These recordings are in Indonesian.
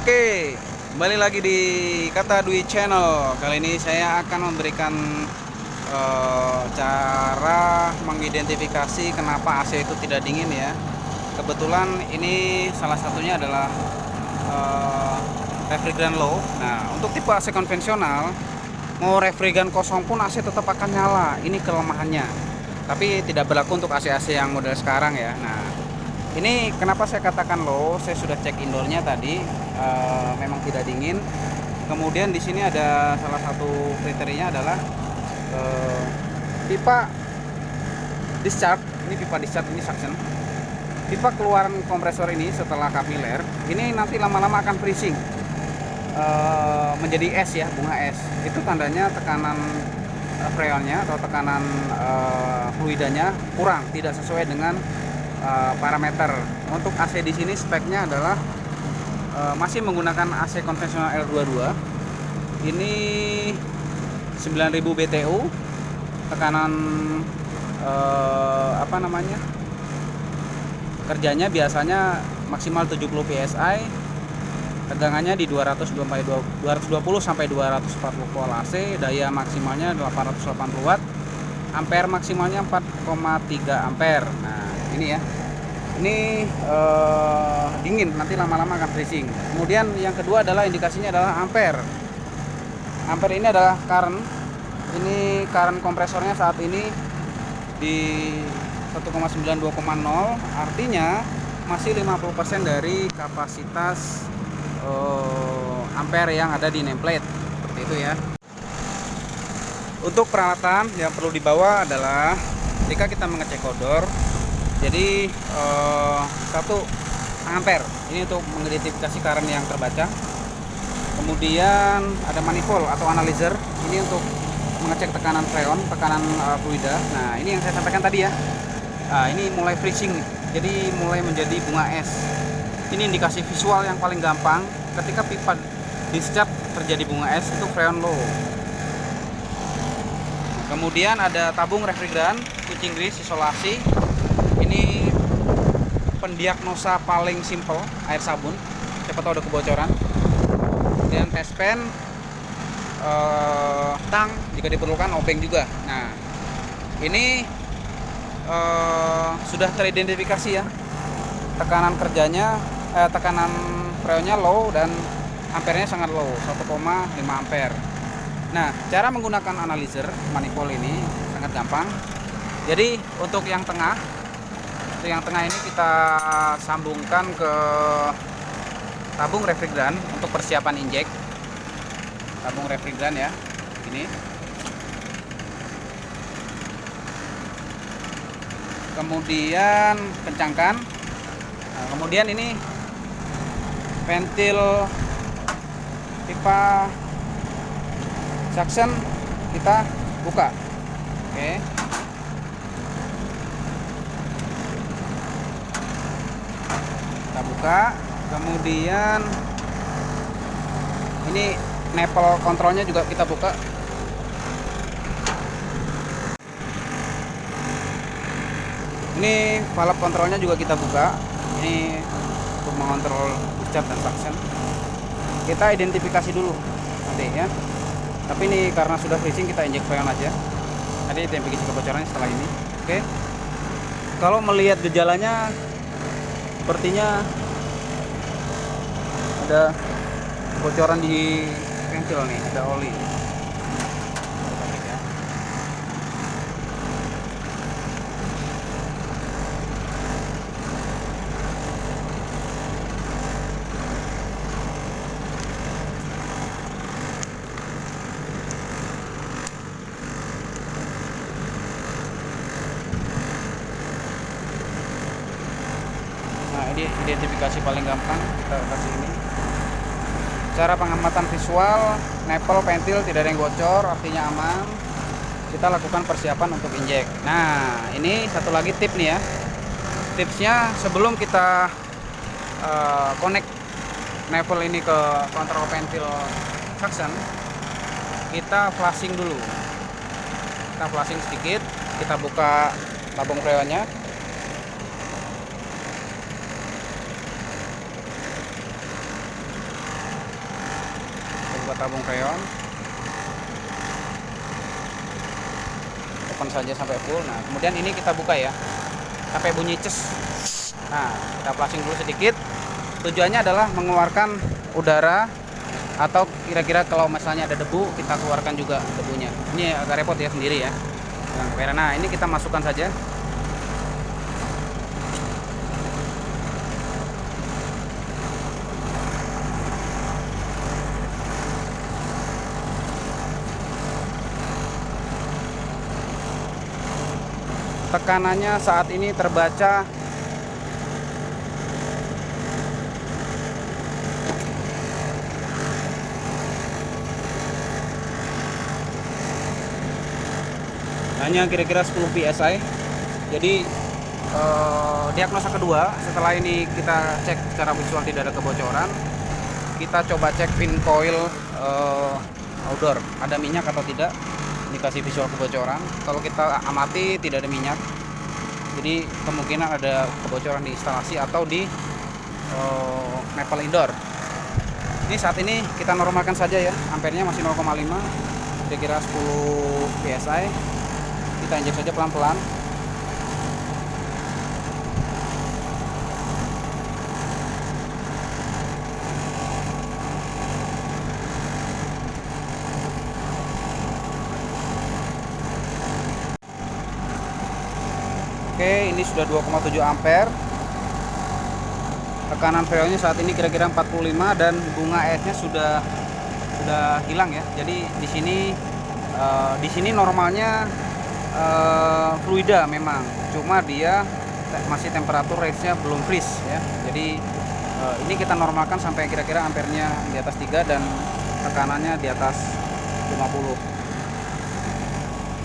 Oke, kembali lagi di Kata Dwi Channel. Kali ini saya akan memberikan cara mengidentifikasi kenapa AC itu tidak dingin ya. Kebetulan ini salah satunya adalah refrigerant low. Nah, untuk tipe AC konvensional, mau refrigerant kosong pun AC tetap akan nyala. Ini kelemahannya. Tapi tidak berlaku untuk AC-AC yang model sekarang ya. Nah, ini kenapa saya katakan low? Saya sudah cek indoornya tadi, memang tidak dingin. Kemudian di sini ada salah satu kriterianya adalah pipa discharge. Ini pipa discharge, ini suction. Pipa keluaran kompresor ini setelah kapiler, ini nanti lama-lama akan freezing, menjadi es ya, bunga es. Itu tandanya tekanan freonnya atau tekanan fluidanya kurang, tidak sesuai dengan parameter. Untuk AC di sini speknya adalah masih menggunakan AC konvensional L22. Ini 9000 BTU, tekanan kerjanya biasanya maksimal 70 PSI, tegangannya di 220 sampai 240 volt AC, daya maksimalnya 880 watt, ampere maksimalnya 4,3 ampere. Nah, ini ya. Ini dingin, nanti lama-lama akan freezing. Kemudian yang kedua adalah indikasinya adalah ampere. Ampere ini adalah current. Ini current kompresornya saat ini di 1,92,0, artinya masih 50% dari kapasitas ampere yang ada di nameplate. Seperti itu ya. Untuk peralatan yang perlu dibawa adalah ketika kita mengecek kodor, jadi 1 ampere ini untuk mengidentifikasi current yang terbaca. Kemudian ada manifold atau analyzer, ini untuk mengecek tekanan freon, tekanan fluida. Nah, ini yang saya sampaikan tadi ya. Nah, ini mulai freezing, jadi mulai menjadi bunga es. Ini indikasi visual yang paling gampang. Ketika pipa discharge terjadi bunga es, itu freon low. Kemudian ada tabung refrigeran, kucing grease, isolasi. Ini pendiagnosa paling simple, air sabun. Siapa tahu ada kebocoran. Kemudian test pen, tang jika diperlukan, obeng juga. Nah, ini sudah teridentifikasi ya. Tekanan kerjanya, tekanan freonnya low dan ampernya sangat low, 1,5 ampere. Nah, cara menggunakan analyzer manifold ini sangat gampang. Jadi untuk yang tengah ini kita sambungkan ke tabung refrigeran untuk persiapan injek. Tabung refrigeran ya, ini. Kemudian kencangkan. Nah, kemudian ini ventil pipa suction kita buka. Oke. Kita buka. Kemudian ini nipple kontrolnya juga kita buka. Ini valve kontrolnya juga kita buka. Ini untuk mengontrol discharge dan suction. Kita identifikasi dulu nanti ya. Tapi ini karena sudah freezing, kita injek freon aja. Nanti identifikasi kebocorannya setelah ini. Oke. Kalau melihat gejalanya, sepertinya ada kebocoran di ventil nih, ada oli. Nah, ini identifikasi paling gampang, kita kasih ini. Cara pengamatan visual, nipple ventil tidak ada yang bocor, artinya aman. Kita lakukan persiapan untuk injek. Nah, ini satu lagi tip nih ya. Tipsnya, sebelum kita connect nipple ini ke kontrol ventil suction, kita flushing dulu. Kita flushing sedikit, kita buka tabung freonnya. Coba tabung freon, open saja sampai full. Nah kemudian ini kita buka ya sampai bunyi ces. Nah kita flushing dulu sedikit. Tujuannya adalah mengeluarkan udara, atau kira-kira kalau misalnya ada debu kita keluarkan juga debunya. Ini agak repot ya sendiri ya. Nah ini kita masukkan saja. Tekanannya saat ini terbaca hanya kira-kira 10 psi. Jadi diagnosa kedua, setelah ini kita cek secara visual tidak ada kebocoran, kita coba cek pin coil outdoor ada minyak atau tidak, dikasih visual kebocoran. Kalau kita amati tidak ada minyak, jadi kemungkinan ada kebocoran di instalasi atau di maple indoor. Ini saat ini kita normalkan saja ya, ampernya masih 0,5, kira-kira 10 psi. Kita injek saja pelan-pelan. Oke, ini sudah 2,7 ampere. Tekanan freonnya saat ini kira-kira 45 dan bunga esnya sudah hilang ya. Jadi di sini normalnya fluida memang, cuma dia masih temperatur range-nya belum freeze ya. Jadi ini kita normalkan sampai kira-kira ampernya di atas 3 dan tekanannya di atas 50.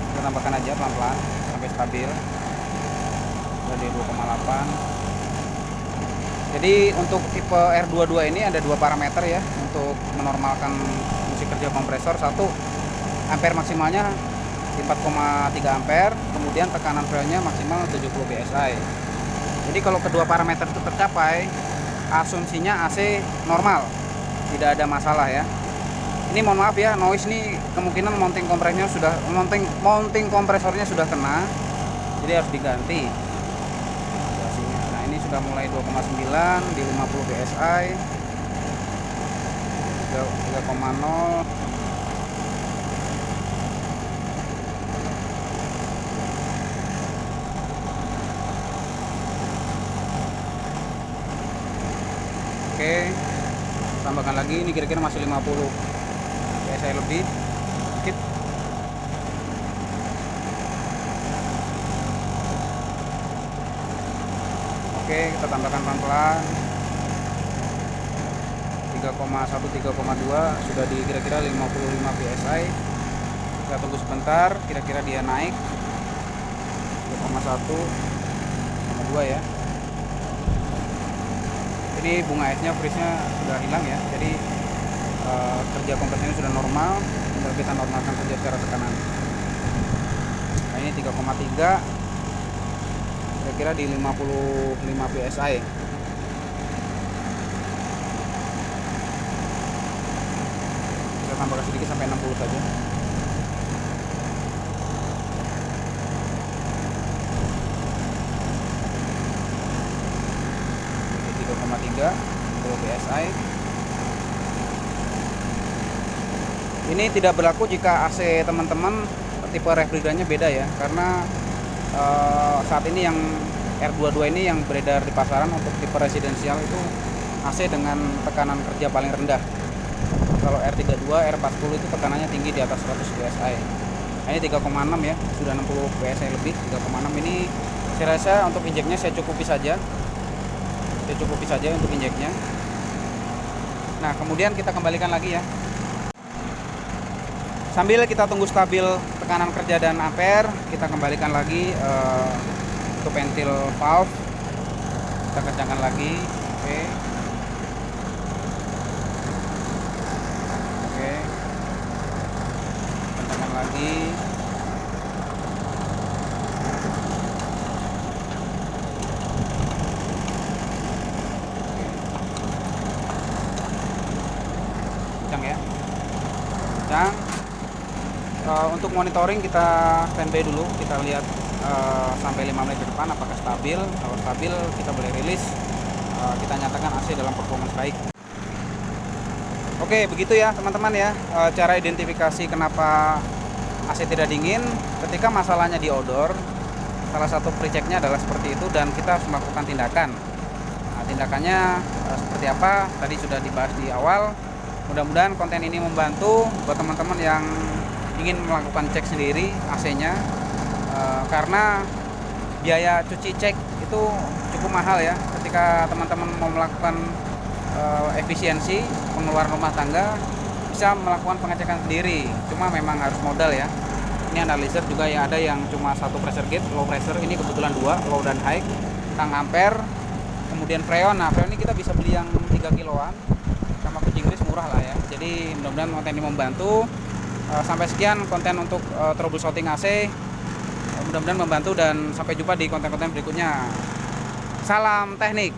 Kita tambahkan aja pelan-pelan sampai stabil dari 2,8. Jadi untuk tipe R22 ini ada dua parameter ya untuk menormalkan fungsi kerja kompresor. Satu, ampere maksimalnya di 4,3 ampere, kemudian tekanan freonnya maksimal 70 psi. Jadi kalau kedua parameter itu tercapai, asumsinya AC normal, tidak ada masalah ya. Ini mohon maaf ya, noise ini kemungkinan mounting kompresornya sudah kena, jadi harus diganti. Nah ini sudah mulai 2,9 di 50 psi, 3,0. Oke, tambahkan lagi, ini kira-kira masih 50 psi lebih sedikit. Oke, kita tambahkan pelan-pelan 3,1 3,2 sudah di kira-kira 55 psi. Kita tunggu sebentar, kira-kira dia naik 3,1 2 ya. Ini bunga esnya freeze-nya sudah hilang ya, jadi kerja kompresnya sudah normal. Tinggal kita normalkan saja secara tekanan. Nah ini 3,3 kira-kira di 55 psi. Kita tambahkan sedikit sampai 60 saja. PSI. Ini tidak berlaku jika AC teman-teman tipe refrigerannya beda ya, karena saat ini yang R22 ini yang beredar di pasaran untuk tipe residensial itu AC dengan tekanan kerja paling rendah. Kalau R32, R40 itu tekanannya tinggi di atas 100 PSI. Nah, ini 3,6 ya, sudah 60 PSI lebih. 3,6 ini saya rasa untuk injeknya saya cukupi saja untuk injeknya. Nah kemudian kita kembalikan lagi ya, sambil kita tunggu stabil tekanan kerja dan ampere, kita kembalikan lagi untuk ventil valve, kita kencangkan lagi. Oke, kencangkan lagi. Ya, untuk monitoring kita standby dulu, kita lihat sampai 5 menit ke depan apakah stabil. Kalau stabil kita boleh rilis, kita nyatakan AC dalam performance baik. Oke, begitu ya teman-teman ya, cara identifikasi kenapa AC tidak dingin. Ketika masalahnya di odor, salah satu pre-checknya adalah seperti itu, dan kita harus melakukan tindakan. Nah, tindakannya seperti apa tadi sudah dibahas di awal. Mudah-mudahan konten ini membantu buat teman-teman yang ingin melakukan cek sendiri AC-nya, karena biaya cuci cek itu cukup mahal ya. Ketika teman-teman mau melakukan efisiensi pengeluaran rumah tangga, bisa melakukan pengecekan sendiri, cuma memang harus modal ya. Ini analyzer juga ya, ada yang cuma satu pressure gauge, low pressure, ini kebetulan dua, low dan high, tang ampere, kemudian freon. Nah, freon ini kita bisa beli yang 3 kiloan sama kucing Inggris, murah lah ya. Jadi mudah-mudahan konten ini membantu. Sampai sekian konten untuk troubleshooting AC, mudah-mudahan membantu, dan sampai jumpa di konten-konten berikutnya. Salam teknik.